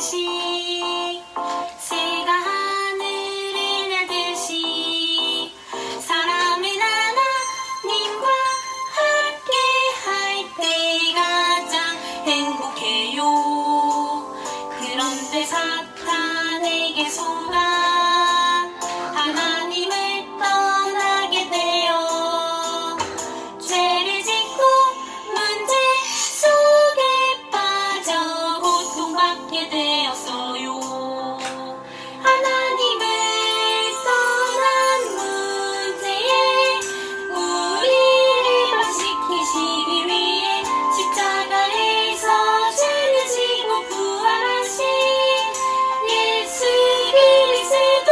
듯이 새가 하늘을 날듯이 사람은 하나님과 함께 할 때 가장 행복해요. 그런데 사탄에게 속아 하나님을 떠나게 되어 죄를 짓고 문제 속에 빠져 고통받게 되었어요. 하나님을 떠난 문제에 우리를 방식시키기 위해 십자가에서 죄를 지고 부활하신 예수 그리스도,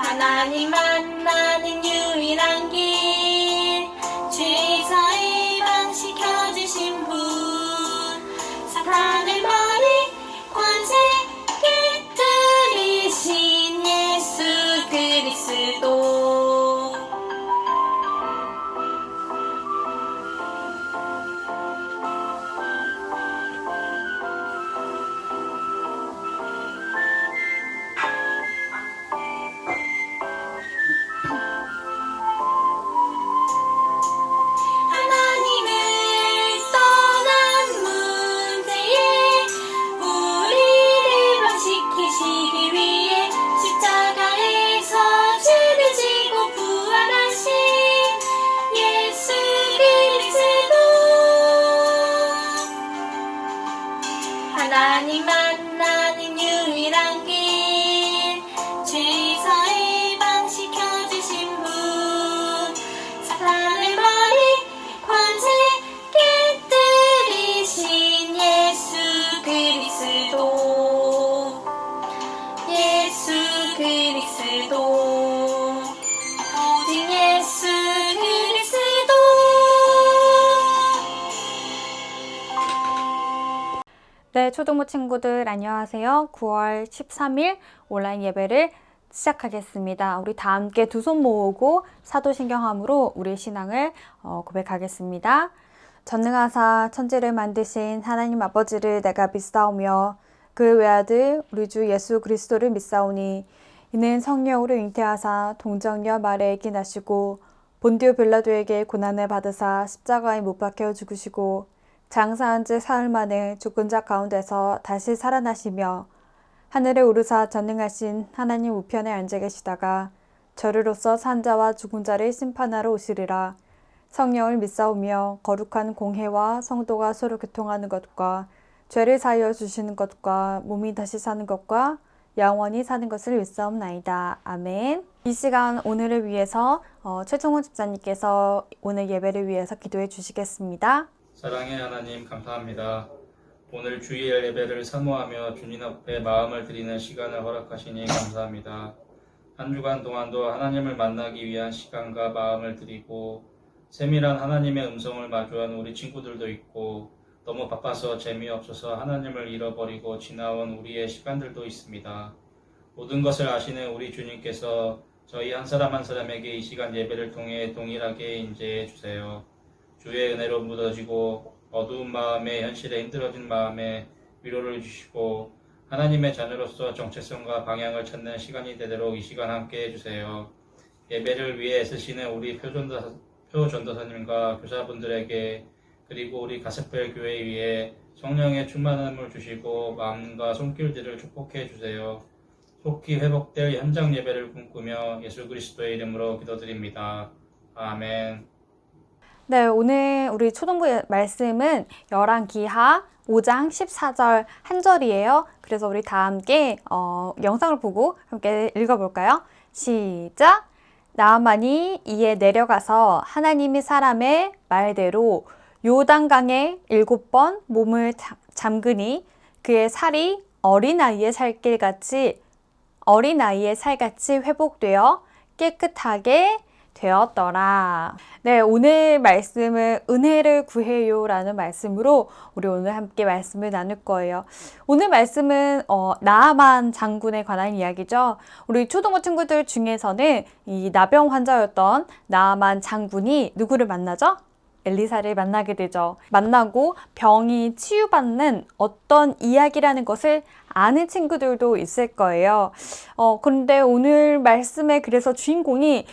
하나님 만나는 유일한 길, 죄에서 해방시켜주신 분, 사탄을 머리 권세 깨뜨리신 예수 그리스도. 하나님을 떠난 문제에 우리를 방식시키기 위해 십자가에서 죄를 지고 부활하신 예수 그리스도, 하나님 만나는 유일한 길, 죄에서 해방시켜주신 분, 사탄을 머리 권세 깨뜨리신 예수 그리스도, 예수 그리스도, 오직 예수 그리스도. 네, 초등부 친구들 안녕하세요. 9월 13일 온라인 예배를 시작하겠습니다. 우리 다 함께 두 손 모으고 사도신경함으로 우리의 신앙을 고백하겠습니다. 전능하사 천지를 만드신 하나님 아버지를 내가 믿사오며 그 외아들 우리 주 예수 그리스도를 믿사오니 이는 성령으로 잉태하사 동정녀 마리아에게 나시고 본디오 빌라도에게 고난을 받으사 십자가에 못 박혀 죽으시고 장사한 지 사흘 만에 죽은 자 가운데서 다시 살아나시며 하늘에 오르사 전능하신 하나님 우편에 앉아 계시다가 저리로서 산 자와 죽은 자를 심판하러 오시리라. 성령을 믿사오며 거룩한 공회와 성도가 서로 교통하는 것과 죄를 사하여 주시는 것과 몸이 다시 사는 것과 영원히 사는 것을 믿사옵나이다. 아멘. 이 시간 오늘을 위해서 최종훈 집사님께서 오늘 예배를 위해서 기도해 주시겠습니다. 사랑의 하나님 감사합니다. 오늘 주일 예배를 사모하며 주님 앞에 마음을 드리는 시간을 허락하시니 감사합니다. 한 주간 동안도 하나님을 만나기 위한 시간과 마음을 드리고 세밀한 하나님의 음성을 마주한 우리 친구들도 있고 너무 바빠서 재미없어서 하나님을 잃어버리고 지나온 우리의 시간들도 있습니다. 모든 것을 아시는 우리 주님께서 저희 한 사람 한 사람에게 이 시간 예배를 통해 동일하게 인재해 주세요. 주의 은혜로 묻어지고 어두운 마음에 현실에 힘들어진 마음에 위로를 주시고 하나님의 자녀로서 정체성과 방향을 찾는 시간이 되도록 이 시간 함께 해주세요. 예배를 위해 애쓰시는 우리 표전도사님과 교사분들에게 그리고 우리 가스펠 교회 위에 성령의 충만함을 주시고 마음과 손길들을 축복해 주세요. 속히 회복될 현장 예배를 꿈꾸며 예수 그리스도의 이름으로 기도드립니다. 아멘. 네, 오늘 우리 초등부 말씀은 열왕기하 5장 14절 한 절이에요. 그래서 우리 다 함께 영상을 보고 함께 읽어볼까요? 시작! 나아만이 이에 내려가서 하나님이 사람의 말대로 요단강에 7번 몸을 잠그니 그의 살이 어린아이의 살같이 회복되어 깨끗하게 되었더라. 네, 오늘 말씀은 은혜를 구해요 라는 말씀으로 우리 오늘 함께 말씀을 나눌 거예요. 오늘 말씀은 나아만 장군에 관한 이야기죠. 우리 초등부 친구들 중에서는 이 나병 환자였던 나아만 장군이 누구를 만나죠? 엘리사를 만나게 되죠. 만나고 병이 치유받는 어떤 이야기라는 것을 아는 친구들도 있을 거예요. 그런데 오늘 말씀에 그래서 주인공이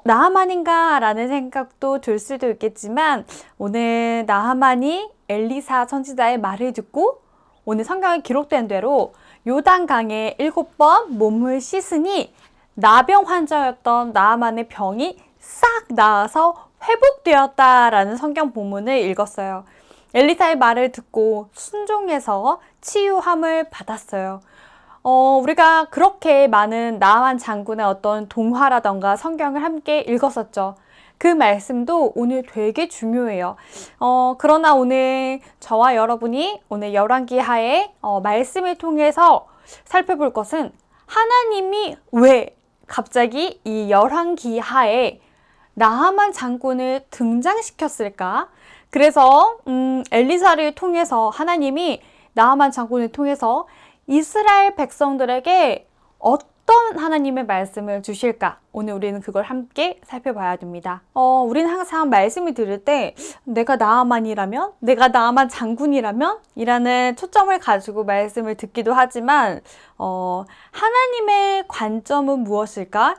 나하만인가? 라는 생각도 들 수도 있겠지만 오늘 나하만이 엘리사 선지자의 말을 듣고 오늘 성경에 기록된 대로 요단강에 7번 몸을 씻으니 나병 환자였던 나하만의 병이 싹 나아서 회복되었다라는 성경 본문을 읽었어요. 엘리사의 말을 듣고 순종해서 치유함을 받았어요. 우리가 그렇게 많은 나하만 장군의 어떤 동화라던가 성경을 함께 읽었었죠. 그 말씀도 오늘 되게 중요해요. 그러나 오늘 저와 여러분이 오늘 열왕기하의 말씀을 통해서 살펴볼 것은 하나님이 왜 갑자기 이 열왕기하에 나하만 장군을 등장시켰을까? 그래서 엘리사를 통해서 하나님이 나하만 장군을 통해서 이스라엘 백성들에게 어떤 하나님의 말씀을 주실까? 오늘 우리는 그걸 함께 살펴봐야 됩니다. 우리는 항상 말씀을 들을 때 내가 나하만이라면? 내가 나하만 장군이라면? 이라는 초점을 가지고 말씀을 듣기도 하지만 하나님의 관점은 무엇일까?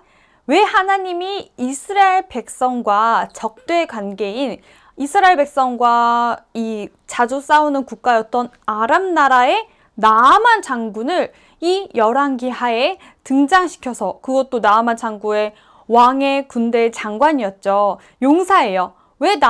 왜 하나님이 이스라엘 백성과 적대 관계인 이스라엘 백성과 이 자주 싸우는 국가였던 아람 나라의 나하만 장군을 이 열왕기하에 등장시켜서 그것도 나하만 장군의 왕의 군대 장관이었죠. 용사예요. 왜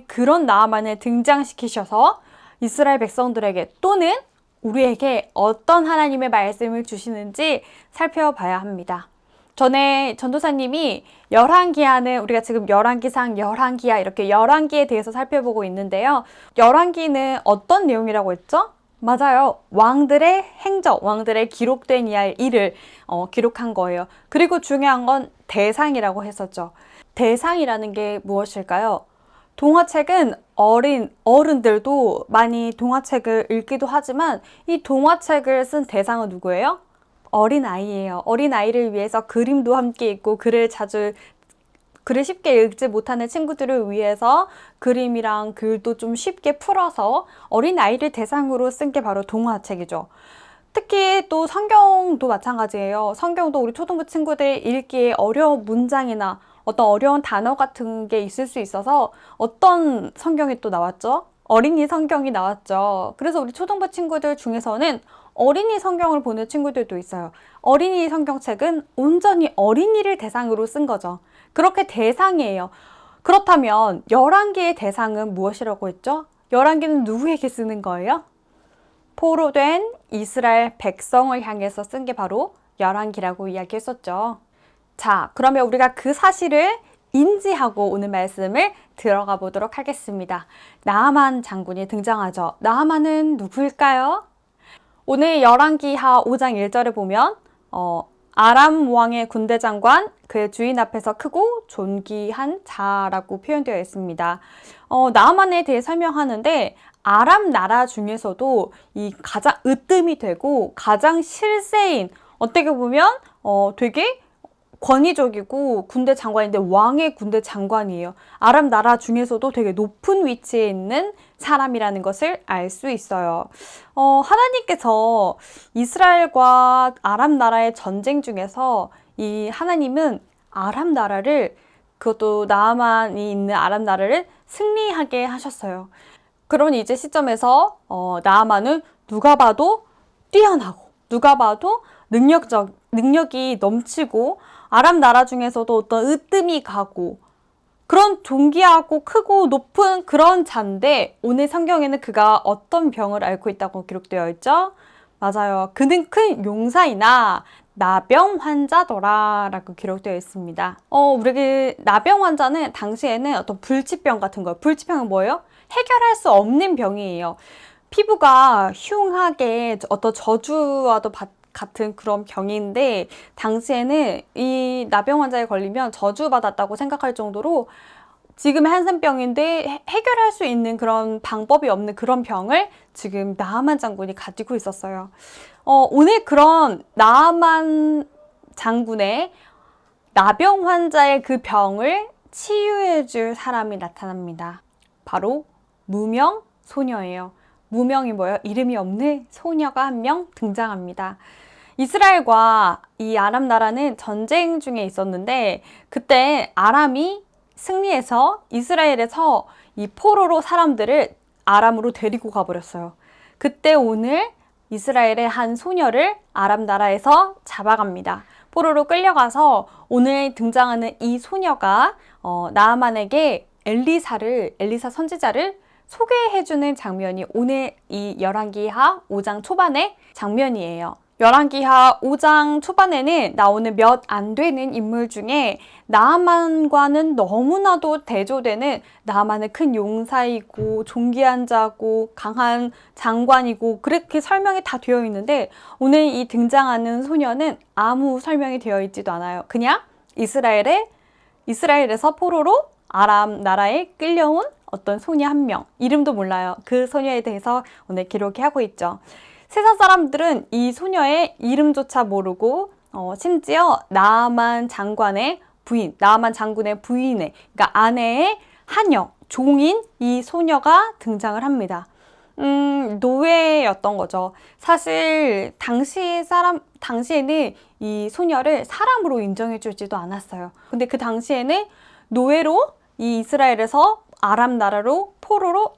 그런 나하만을 등장시키셔서 이스라엘 백성들에게 또는 우리에게 어떤 하나님의 말씀을 주시는지 살펴봐야 합니다. 전에 전도사님이 열왕기하는 우리가 지금 열왕기상, 열왕기하 이렇게 열왕기에 대해서 살펴보고 있는데요. 열왕기는 어떤 내용이라고 했죠? 맞아요. 왕들의 행적, 왕들의 기록된 일을 기록한 거예요. 그리고 중요한 건 대상이라고 했었죠. 대상이라는 게 무엇일까요? 동화책은 어른들도 많이 동화책을 읽기도 하지만 이 동화책을 쓴 대상은 누구예요? 어린아이예요. 어린아이를 위해서 그림도 함께 있고 글을 쉽게 읽지 못하는 친구들을 위해서 그림이랑 글도 좀 쉽게 풀어서 어린아이를 대상으로 쓴 게 바로 동화책이죠. 특히 또 성경도 마찬가지예요. 성경도 우리 초등부 친구들 읽기에 어려운 문장이나 어떤 어려운 단어 같은 게 있을 수 있어서 어떤 성경이 또 나왔죠? 어린이 성경이 나왔죠. 그래서 우리 초등부 친구들 중에서는 어린이 성경을 보는 친구들도 있어요. 어린이 성경책은 온전히 어린이를 대상으로 쓴 거죠. 그렇게 대상이에요. 그렇다면 열왕기의 대상은 무엇이라고 했죠? 열왕기는 누구에게 쓰는 거예요? 포로된 이스라엘 백성을 향해서 쓴 게 바로 열왕기라고 이야기했었죠. 자, 그러면 우리가 그 사실을 인지하고 오늘 말씀을 들어가 보도록 하겠습니다. 나하만 장군이 등장하죠. 나하만은 누구일까요? 오늘 열왕기하 5장 1절에 보면 아람 왕의 군대 장관, 그의 주인 앞에서 크고 존귀한 자라고 표현되어 있습니다. 나하만에 대해 설명하는데 아람 나라 중에서도 이 가장 으뜸이 되고 가장 실세인, 어떻게 보면 되게 권위적이고 군대 장관인데 왕의 군대 장관이에요. 아람 나라 중에서도 되게 높은 위치에 있는 사람이라는 것을 알 수 있어요. 하나님께서 이스라엘과 아람 나라의 전쟁 중에서 이 하나님은 아람 나라를, 그것도 나하만이 있는 아람 나라를 승리하게 하셨어요. 그런 이제 시점에서 나하만은 누가 봐도 뛰어나고 누가 봐도 능력이 넘치고 아람 나라 중에서도 어떤 으뜸이 가고 그런 존귀하고 크고 높은 그런 자인데 오늘 성경에는 그가 어떤 병을 앓고 있다고 기록되어 있죠? 맞아요. 그는 큰 용사이나 나병 환자더라 라고 기록되어 있습니다. 우리 나병 환자는 당시에는 어떤 불치병 같은 거예요. 불치병은 뭐예요? 해결할 수 없는 병이에요. 피부가 흉하게 어떤 저주와도 같은 그런 병인데 당시에는 이 나병 환자에 걸리면 저주받았다고 생각할 정도로 지금의 한센병인데 해결할 수 있는 그런 방법이 없는 그런 병을 지금 나하만 장군이 가지고 있었어요. 오늘 그런 나하만 장군의 나병 환자의 그 병을 치유해 줄 사람이 나타납니다. 바로 무명 소녀예요. 무명이 뭐예요? 이름이 없는 소녀가 한 명 등장합니다. 이스라엘과 이 아람 나라는 전쟁 중에 있었는데 그때 아람이 승리해서 이스라엘에서 이 포로로 사람들을 아람으로 데리고 가버렸어요. 그때 오늘 이스라엘의 한 소녀를 아람 나라에서 잡아갑니다. 포로로 끌려가서 오늘 등장하는 이 소녀가 나아만에게 엘리사 선지자를 소개해주는 장면이 오늘 이 열왕기하 5장 초반의 장면이에요. 열왕기하 5장 초반에는 나오는 몇 안 되는 인물 중에 나아만과는 너무나도 대조되는 나아만은 큰 용사이고 존귀한 자고 강한 장관이고 그렇게 설명이 다 되어 있는데 오늘 이 등장하는 소녀는 아무 설명이 되어 있지도 않아요. 그냥 이스라엘에서 포로로 아람 나라에 끌려온 어떤 소녀 한 명, 이름도 몰라요. 그 소녀에 대해서 오늘 기록하고 있죠. 세상 사람들은 이 소녀의 이름조차 모르고 심지어 나아만 장군의 부인의, 그러니까 아내의 하녀, 종인 이 소녀가 등장을 합니다. 노예였던 거죠. 사실 당시에는 이 소녀를 사람으로 인정해주지도 않았어요. 근데 그 당시에는 노예로 이 이스라엘에서 아람 나라로 포로로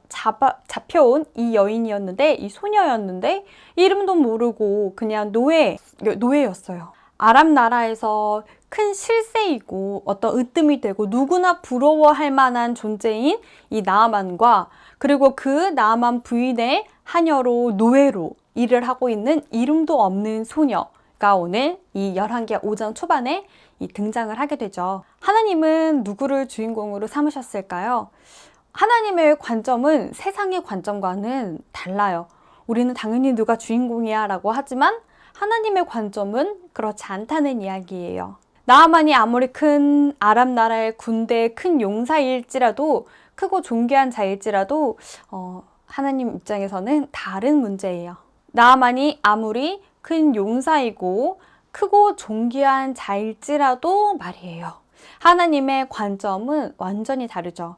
잡혀온 이 여인이었는데, 이 소녀였는데 이름도 모르고 그냥 노예였어요. 아람 나라에서 큰 실세이고 어떤 으뜸이 되고 누구나 부러워할 만한 존재인 이 나아만과 그리고 그 나아만 부인의 하녀로 노예로 일을 하고 있는 이름도 없는 소녀가 오늘 이 열왕기하 5장 초반에 이 등장을 하게 되죠. 하나님은 누구를 주인공으로 삼으셨을까요? 하나님의 관점은 세상의 관점과는 달라요. 우리는 당연히 누가 주인공이야 라고 하지만 하나님의 관점은 그렇지 않다는 이야기예요. 나아만이 아무리 큰 아람 나라의 군대의 큰 용사일지라도, 크고 존귀한 자일지라도 하나님 입장에서는 다른 문제예요. 나아만이 아무리 큰 용사이고 크고 존귀한 자일지라도 말이에요. 하나님의 관점은 완전히 다르죠.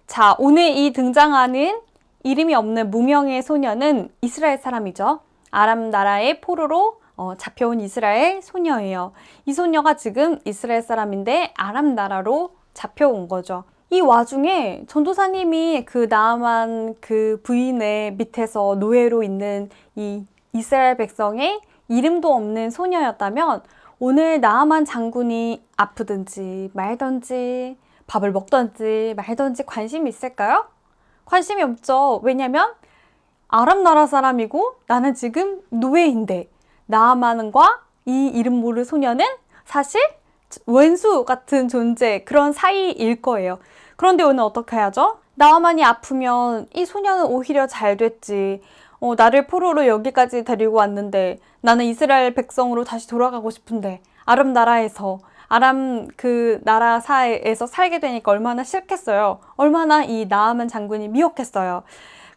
자, 오늘 이 등장하는 이름이 없는 무명의 소녀는 이스라엘 사람이죠. 아람 나라의 포로로 잡혀온 이스라엘 소녀예요. 이 소녀가 지금 이스라엘 사람인데 아람 나라로 잡혀온 거죠. 이 와중에 전도사님이 그 나아만 그 부인의 밑에서 노예로 있는 이 이스라엘 백성의 이름도 없는 소녀였다면 오늘 나아만 장군이 아프든지 말든지 밥을 먹든지 말든지 관심이 있을까요? 관심이 없죠. 왜냐면 아람 나라 사람이고 나는 지금 노예인데 나아만과 이 이름 모를 소녀는 사실 원수 같은 존재, 그런 사이일 거예요. 그런데 오늘 어떻게 하죠? 나아만이 아프면 이 소녀는 오히려 잘 됐지. 나를 포로로 여기까지 데리고 왔는데 나는 이스라엘 백성으로 다시 돌아가고 싶은데 아람 나라에서 아람 그 나라사에서 살게 되니까 얼마나 싫겠어요. 얼마나 이 나아만 장군이 미웠겠어요.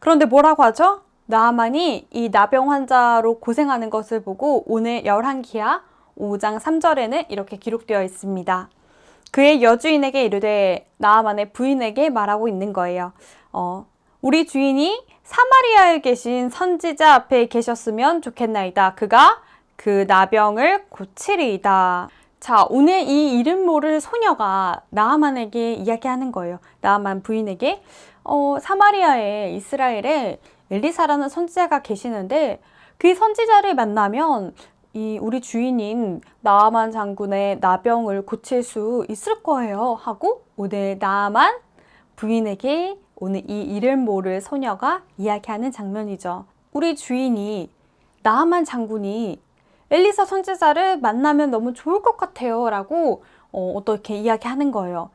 그런데 뭐라고 하죠? 나아만이 이 나병 환자로 고생하는 것을 보고 오늘 열왕기하 5장 3절에는 이렇게 기록되어 있습니다. 그의 여주인에게 이르되 나아만의 부인에게 말하고 있는 거예요. 우리 주인이 사마리아에 계신 선지자 앞에 계셨으면 좋겠나이다. 그가 그 나병을 고치리이다. 자, 오늘 이 이름 모를 소녀가 나아만에게 이야기하는 거예요. 나아만 부인에게 사마리아에 이스라엘에 엘리사라는 선지자가 계시는데 그 선지자를 만나면 우리 주인인 나아만 장군의 나병을 고칠 수 있을 거예요 하고 오늘 나아만 부인에게 오늘 이 이름 모를 소녀가 이야기하는 장면이죠. 우리 주인이 나아만 장군이 엘리사 선지자를 만나면 너무 좋을 것 같아요 라고 어떻게 이야기하는 거예요.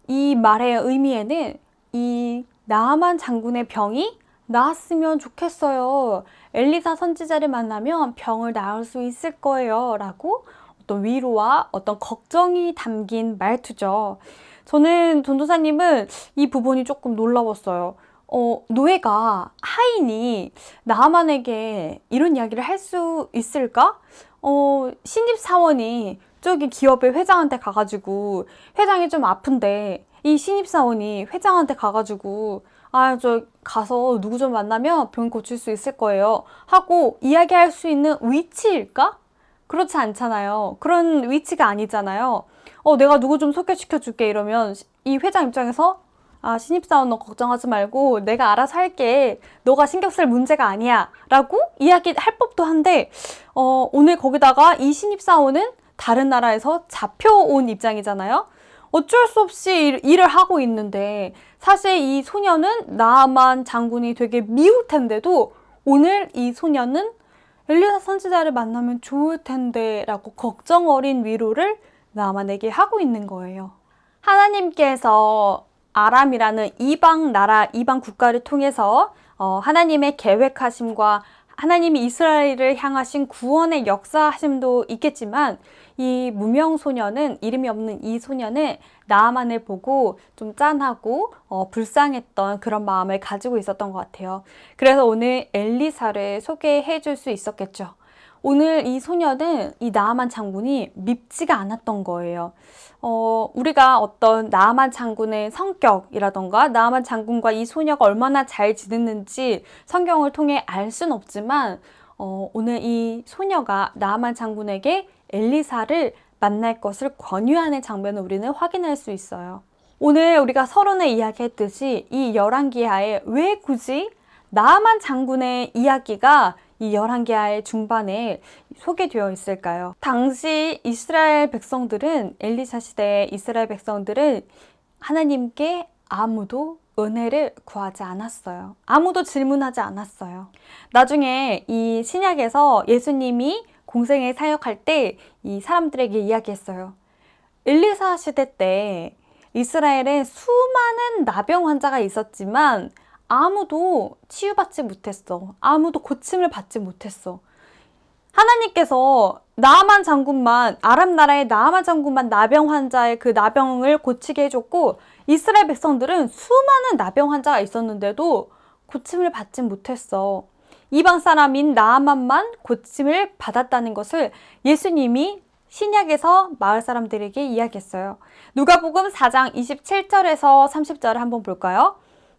이 말의 의미에는 이 나아만 장군의 병이 나았으면 좋겠어요. 엘리사 선지자를 만나면 병을 나을 수 있을 거예요 라고 어떤 위로와 어떤 걱정이 담긴 말투죠. 저는 전도사님은 이 부분이 조금 놀라웠어요. 노예가 하인이 나아만에게 이런 이야기를 할 수 있을까? 신입사원이 저기 기업의 회장한테 가가지고 회장이 좀 아픈데 이 신입사원이 회장한테 가가지고 저 가서 누구 좀 만나면 병 고칠 수 있을 거예요 하고 이야기할 수 있는 위치일까? 그렇지 않잖아요. 그런 위치가 아니잖아요. 내가 누구 좀 소개시켜 줄게 이러면 이 회장 입장에서 신입사원 너 걱정하지 말고 내가 알아서 할게. 너가 신경 쓸 문제가 아니야. 라고 이야기할 법도 한데, 오늘 거기다가 이 신입사원은 다른 나라에서 잡혀온 입장이잖아요. 어쩔 수 없이 일을 하고 있는데, 사실 이 소녀는 나아만 장군이 되게 미울 텐데도, 오늘 이 소녀는 엘리사 선지자를 만나면 좋을 텐데, 라고 걱정 어린 위로를 나아만에게 하고 있는 거예요. 하나님께서 아람이라는 이방 나라, 이방 국가를 통해서 하나님의 계획하심과 하나님이 이스라엘을 향하신 구원의 역사하심도 있겠지만 이 무명 소녀는, 이름이 없는 이 소녀는 나아만을 보고 좀 짠하고 불쌍했던 그런 마음을 가지고 있었던 것 같아요. 그래서 오늘 엘리사를 소개해 줄 수 있었겠죠. 오늘 이 소녀는 이 나아만 장군이 밉지가 않았던 거예요. 우리가 어떤 나아만 장군의 성격이라던가 나아만 장군과 이 소녀가 얼마나 잘 지냈는지 성경을 통해 알 순 없지만 오늘 이 소녀가 나아만 장군에게 엘리사를 만날 것을 권유하는 장면을 우리는 확인할 수 있어요. 오늘 우리가 서론에 이야기했듯이 이 열왕기하에 왜 굳이 나아만 장군의 이야기가 이 열왕기하의 중반에 소개되어 있을까요? 당시 이스라엘 백성들은, 엘리사 시대의 이스라엘 백성들은 하나님께 아무도 은혜를 구하지 않았어요. 아무도 질문하지 않았어요. 나중에 이 신약에서 예수님이 공생에 사역할 때 이 사람들에게 이야기했어요. 엘리사 시대 때 이스라엘에 수많은 나병 환자가 있었지만 아무도 치유받지 못했어. 아무도 고침을 받지 못했어. 하나님께서 나아만 장군만, 아람 나라의 나아만 장군만 나병 환자의 그 나병을 고치게 해줬고 이스라엘 백성들은 수많은 나병 환자가 있었는데도 고침을 받지 못했어. 이방 사람인 나아만만 고침을 받았다는 것을 예수님이 신약에서 마을 사람들에게 이야기했어요. 누가복음 4장 27절에서 30절을 한번 볼까요?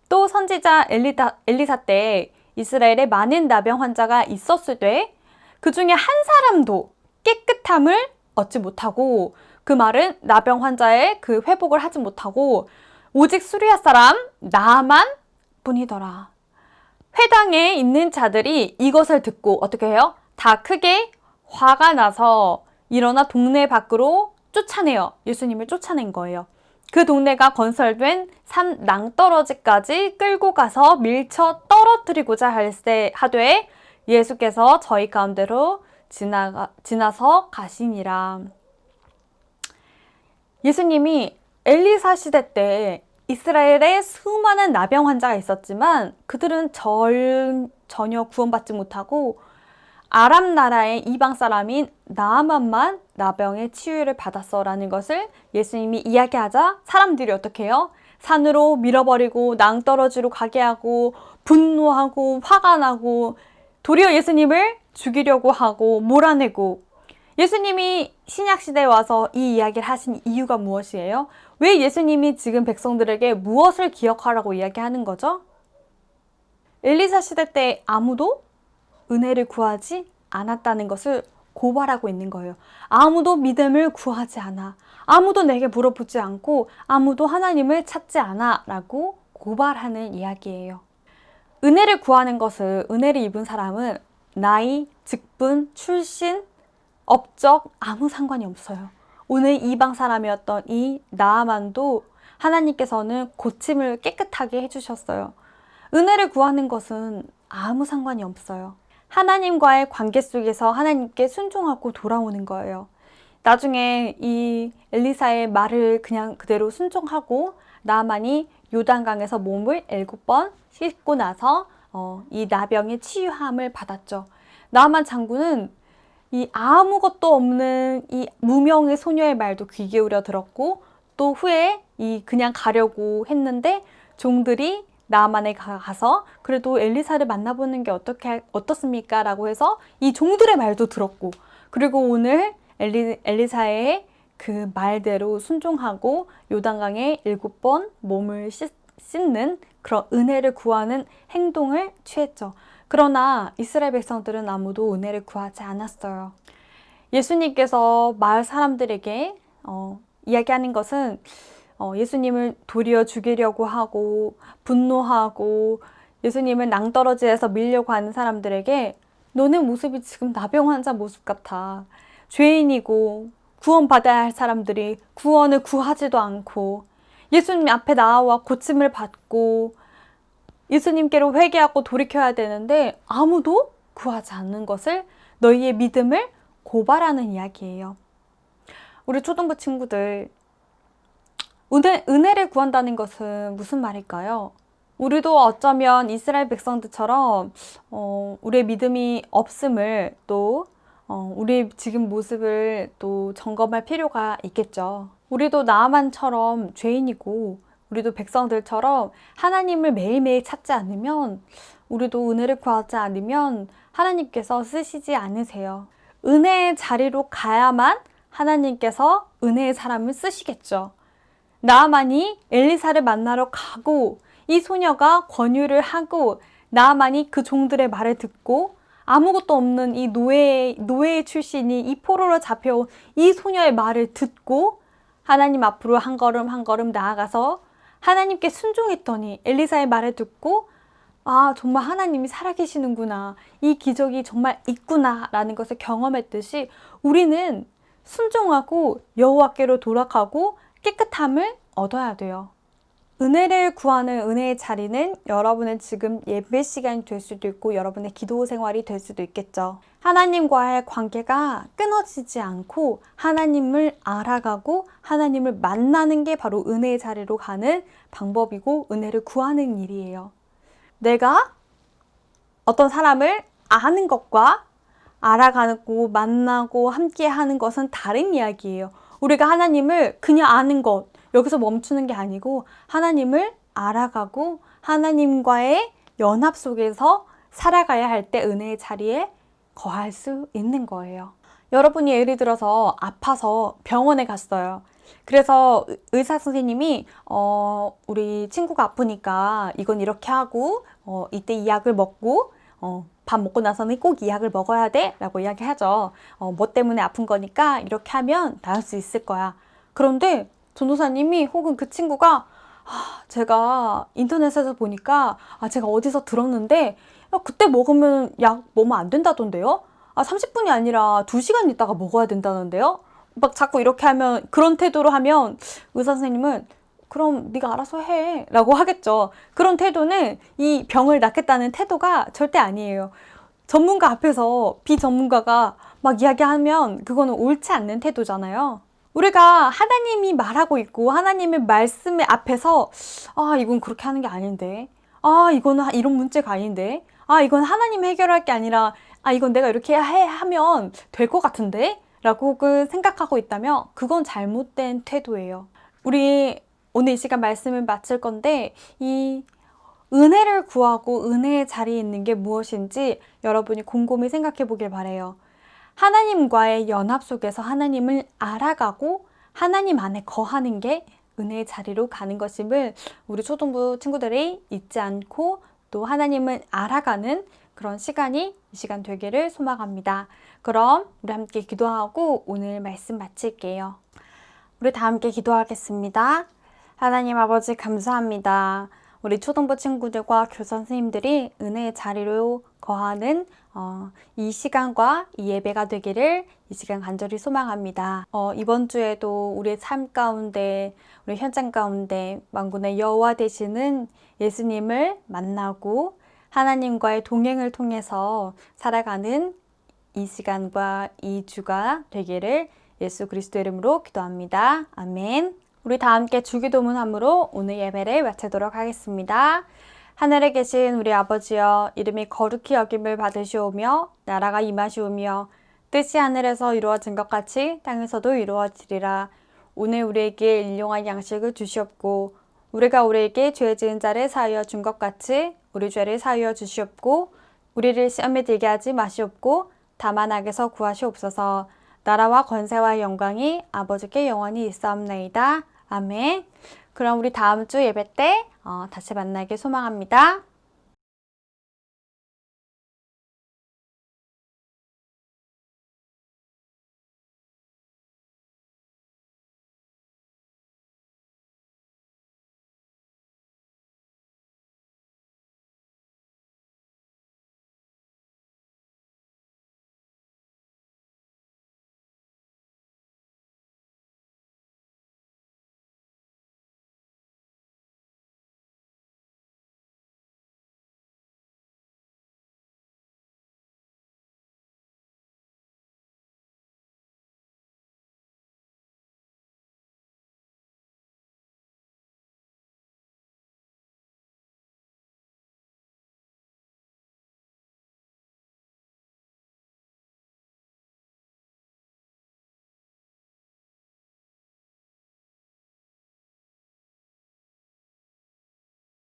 또 선지자 엘리사 때 이스라엘에 많은 나병 환자가 있었을 때 그 중에 한 사람도 깨끗함을 얻지 못하고, 그 말은 나병 환자의 그 회복을 하지 못하고 오직 수리아 사람 나아만 뿐이더라. 회당에 있는 자들이 이것을 듣고 어떻게 해요? 다 크게 화가 나서 일어나 동네 밖으로 쫓아내요. 예수님을 쫓아낸 거예요. 그 동네가 건설된 산 낭떠러지까지 끌고 가서 밀쳐 떨어뜨리고자 하되 예수께서 저희 가운데로 지나서 가시니라. 예수님이 엘리사 시대 때 이스라엘에 수많은 나병 환자가 있었지만 그들은 전혀 구원받지 못하고 아람 나라의 이방 사람인 나아만만 나병의 치유를 받았어라는 것을 예수님이 이야기하자 사람들이 어떻게 해요? 산으로 밀어버리고 낭떠러지로 가게 하고 분노하고 화가 나고 도리어 예수님을 죽이려고 하고 몰아내고. 예수님이 신약시대에 와서 이 이야기를 하신 이유가 무엇이에요? 왜 예수님이 지금 백성들에게 무엇을 기억하라고 이야기하는 거죠? 엘리사 시대 때 아무도 은혜를 구하지 않았다는 것을 고발하고 있는 거예요. 아무도 믿음을 구하지 않아. 아무도 내게 물어보지 않고 아무도 하나님을 찾지 않아 라고 고발하는 이야기예요. 은혜를 구하는 것은, 은혜를 입은 사람은 나이, 직분, 출신, 업적 아무 상관이 없어요. 오늘 이방 사람이었던 이 나아만도 하나님께서는 고침을 깨끗하게 해주셨어요. 은혜를 구하는 것은 아무 상관이 없어요. 하나님과의 관계 속에서 하나님께 순종하고 돌아오는 거예요. 나중에 이 엘리사의 말을 그냥 그대로 순종하고 나아만이 요단강에서 몸을 7번 씻고 나서 이 나병의 치유함을 받았죠. 나아만 장군은 이 아무것도 없는 이 무명의 소녀의 말도 귀 기울여 들었고, 또 후에 이 그냥 가려고 했는데 종들이 나아만에 가서 그래도 엘리사를 만나보는 게 어떻습니까? 라고 해서 이 종들의 말도 들었고, 그리고 오늘 엘리사의 그 말대로 순종하고 요단강에 7번 몸을 씻는 그런 은혜를 구하는 행동을 취했죠. 그러나 이스라엘 백성들은 아무도 은혜를 구하지 않았어요. 예수님께서 마을 사람들에게 이야기하는 것은 예수님을 도리어 죽이려고 하고 분노하고 예수님을 낭떠러지에서 밀려고 하는 사람들에게 너네 모습이 지금 나병 환자 모습 같아. 죄인이고 구원받아야 할 사람들이 구원을 구하지도 않고 예수님 앞에 나와 고침을 받고 예수님께로 회개하고 돌이켜야 되는데 아무도 구하지 않는 것을 너희의 믿음을 고발하는 이야기예요. 우리 초등부 친구들, 은혜를 구한다는 것은 무슨 말일까요? 우리도 어쩌면 이스라엘 백성들처럼 우리의 믿음이 없음을 또 우리의 지금 모습을 또 점검할 필요가 있겠죠. 우리도 나아만처럼 죄인이고 우리도 백성들처럼 하나님을 매일매일 찾지 않으면 우리도 은혜를 구하지 않으면 하나님께서 쓰시지 않으세요. 은혜의 자리로 가야만 하나님께서 은혜의 사람을 쓰시겠죠. 나아만이 엘리사를 만나러 가고 이 소녀가 권유를 하고 나아만이 그 종들의 말을 듣고 아무것도 없는 이 노예 출신이 이 포로로 잡혀온 이 소녀의 말을 듣고 하나님 앞으로 한 걸음 한 걸음 나아가서 하나님께 순종했더니 엘리사의 말을 듣고 아, 정말 하나님이 살아계시는구나. 이 기적이 정말 있구나 라는 것을 경험했듯이 우리는 순종하고 여호와께로 돌아가고 깨끗함을 얻어야 돼요. 은혜를 구하는 은혜의 자리는 여러분의 지금 예배 시간이 될 수도 있고 여러분의 기도 생활이 될 수도 있겠죠. 하나님과의 관계가 끊어지지 않고 하나님을 알아가고 하나님을 만나는 게 바로 은혜의 자리로 가는 방법이고 은혜를 구하는 일이에요. 내가 어떤 사람을 아는 것과 알아가고 만나고 함께 하는 것은 다른 이야기예요. 우리가 하나님을 그냥 아는 것, 여기서 멈추는 게 아니고 하나님을 알아가고 하나님과의 연합 속에서 살아가야 할 때 은혜의 자리에 거할 수 있는 거예요. 여러분이 예를 들어서 아파서 병원에 갔어요. 그래서 의사 선생님이 우리 친구가 아프니까 이건 이렇게 하고 이때 이 약을 먹고 밥 먹고 나서는 꼭 이 약을 먹어야 돼 라고 이야기하죠. 뭐 때문에 아픈 거니까 이렇게 하면 나을 수 있을 거야. 그런데 전도사님이 혹은 그 친구가 제가 인터넷에서 보니까 제가 어디서 들었는데 그때 먹으면 약 먹으면 안 된다던데요? 30분이 아니라 2시간 있다가 먹어야 된다는데요? 막 자꾸 이렇게 하면 그런 태도로 하면 의사 선생님은 그럼 네가 알아서 해 라고 하겠죠. 그런 태도는 이 병을 낫겠다는 태도가 절대 아니에요. 전문가 앞에서 비전문가가 막 이야기하면 그거는 옳지 않는 태도잖아요. 우리가 하나님이 말하고 있고 하나님의 말씀 앞에서 이건 그렇게 하는 게 아닌데 이거는 이런 문제가 아닌데 이건 하나님 해결할 게 아니라 이건 내가 이렇게 하면 될 것 같은데 라고 생각하고 있다면 그건 잘못된 태도예요. 우리 오늘 이 시간 말씀을 마칠 건데 이 은혜를 구하고 은혜의 자리에 있는 게 무엇인지 여러분이 곰곰이 생각해 보길 바래요. 하나님과의 연합 속에서 하나님을 알아가고 하나님 안에 거하는 게 은혜의 자리로 가는 것임을 우리 초등부 친구들이 잊지 않고 또 하나님을 알아가는 그런 시간이 이 시간 되기를 소망합니다. 그럼 우리 함께 기도하고 오늘 말씀 마칠게요. 우리 다 함께 기도하겠습니다. 하나님 아버지 감사합니다. 우리 초등부 친구들과 교사 선생님들이 은혜의 자리로 거하는 이 시간과 이 예배가 되기를 이 시간 간절히 소망합니다. 이번 주에도 우리의 삶 가운데 우리 현장 가운데 만군의 여호와 되시는 예수님을 만나고 하나님과의 동행을 통해서 살아가는 이 시간과 이 주가 되기를 예수 그리스도 이름으로 기도합니다. 아멘. 우리 다 함께 주기도문함으로 오늘 예배를 마치도록 하겠습니다. 하늘에 계신 우리 아버지여, 이름이 거룩히 여김을 받으시오며 나라가 임하시오며 뜻이 하늘에서 이루어진 것 같이 땅에서도 이루어지리라. 오늘 우리에게 일용할 양식을 주시옵고 우리가 우리에게 죄 지은 자를 사하여 준 것 같이 우리 죄를 사하여 주시옵고 우리를 시험에 들게 하지 마시옵고 다만 악에서 구하시옵소서. 나라와 권세와 영광이 아버지께 영원히 있사옵나이다. 아멘. 그럼 우리 다음 주 예배 때 다시 만나길 소망합니다.